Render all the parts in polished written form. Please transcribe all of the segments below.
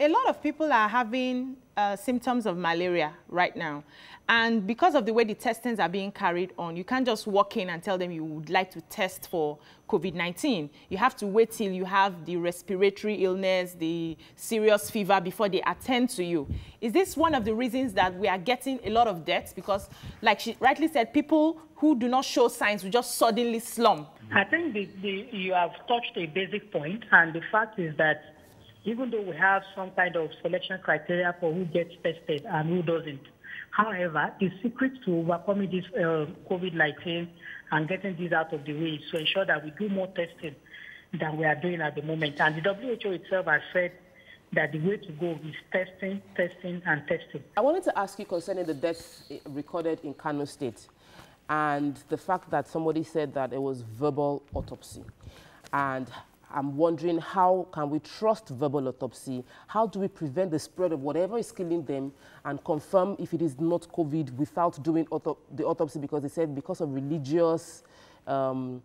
a lot of people are having symptoms of malaria right now. And because of the way the testings are being carried on, you can't just walk in and tell them you would like to test for COVID-19. You have to wait till you have the respiratory illness, the serious fever before they attend to you. Is this one of the reasons that we are getting a lot of deaths? Because, like she rightly said, people who do not show signs will just suddenly slump. I think you have touched a basic point, and the fact is that even though we have some kind of selection criteria for who gets tested and who doesn't, however, the secret to overcoming this COVID-19 and getting this out of the way is to ensure that we do more testing than we are doing at the moment. And the WHO itself has said that the way to go is testing, testing, and testing. I wanted to ask you concerning the deaths recorded in Kano State and the fact that somebody said that it was verbal autopsy. And I'm wondering, how can we trust verbal autopsy? How do we prevent the spread of whatever is killing them and confirm if it is not COVID without doing the autopsy? Because they said because of religious, the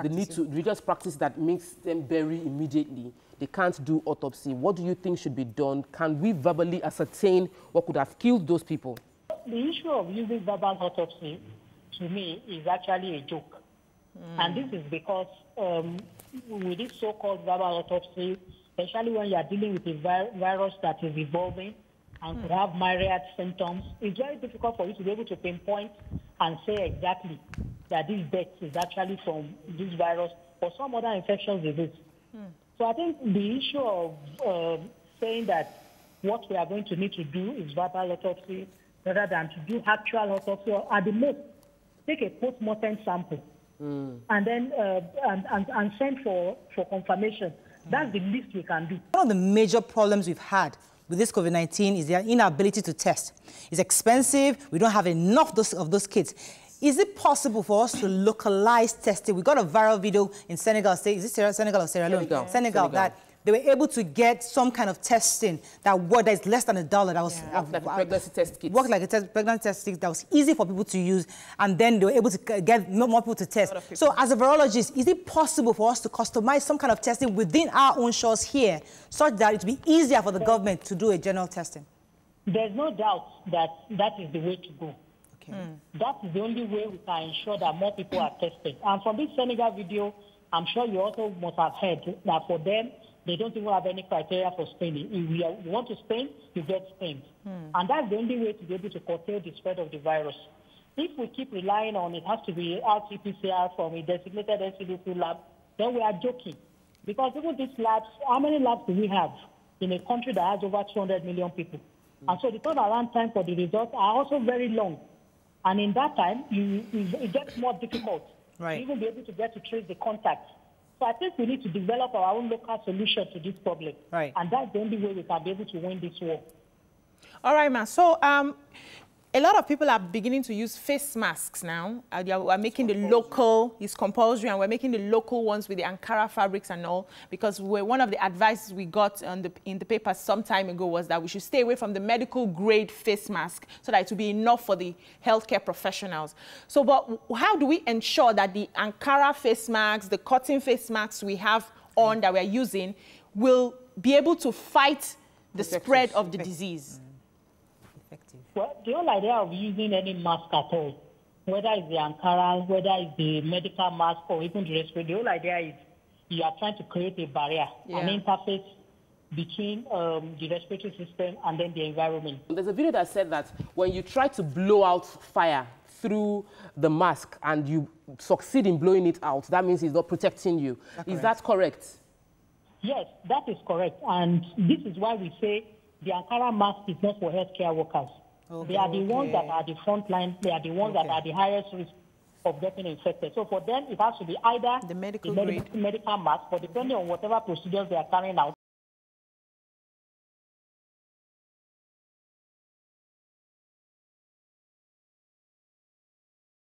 need to religious practice that makes them bury immediately, they can't do autopsy. What do you think should be done? Can we verbally ascertain what could have killed those people? The issue of using verbal autopsy, to me, is actually a joke. And this is because with this so-called verbal autopsy, especially when you are dealing with a virus that is evolving and could have myriad symptoms, it's very difficult for you to be able to pinpoint and say exactly that this death is actually from this virus or some other infectious disease. So I think the issue of saying that what we are going to need to do is verbal autopsy rather than to do actual autopsy, or at the most, take a post-mortem sample and then and send for confirmation. That's the least we can do. One of the major problems we've had with this COVID-19 is their inability to test. It's expensive. We don't have enough of those kits. Is it possible for us to localize testing? We got a viral video in Senegal. Is it Senegal or Sierra Leone? Senegal. That they were able to get some kind of testing that is less than $1. That was like a pregnancy test kit. Worked like a pregnancy test kit that was easy for people to use, and then they were able to get more people to test. So, as a virologist, is it possible for us to customize some kind of testing within our own shores here, such that it will be easier for the government to do a general testing? There's no doubt that that is the way to go. That is the only way we can ensure that more people are tested. And from this Senegal video, I'm sure you also must have heard that for them, they don't even have any criteria for screening. If you want to screen, you get screened. And that's the only way to be able to curtail the spread of the virus. If we keep relying on it has to be RT-PCR from a designated NCDC lab, then we are joking. Because even these labs, how many labs do we have in a country that has over 200 million people? And so the turnaround time for the results are also very long. And in that time, it gets more difficult to even be able to get to trace the contacts. So I think we need to develop our own local solution to this problem. And that's the only way we can be able to win this war. All right, ma. So a lot of people are beginning to use face masks now. We're making the local, it's compulsory, and we're making the local ones with the Ankara fabrics and all, because one of the advices we got in the paper some time ago was that we should stay away from the medical grade face mask so that it will be enough for the healthcare professionals. So, but how do we ensure that the Ankara face masks, the cotton face masks we have on that we're using will be able to fight the spread of the disease? Well, the whole idea of using any mask at all, whether it's the Ankara, whether it's the medical mask, or even the respirator, the whole idea is you are trying to create a barrier, an interface between the respiratory system and then the environment. There's a video that said that when you try to blow out fire through the mask and you succeed in blowing it out, that means it's not protecting you. Is that correct? Yes, that is correct. And this is why we say the Ankara mask is not for healthcare workers. They are the ones that are the front line. They are the ones that are the highest risk of getting infected. So for them, it has to be either the medical mask, but depending on whatever procedures they are carrying out,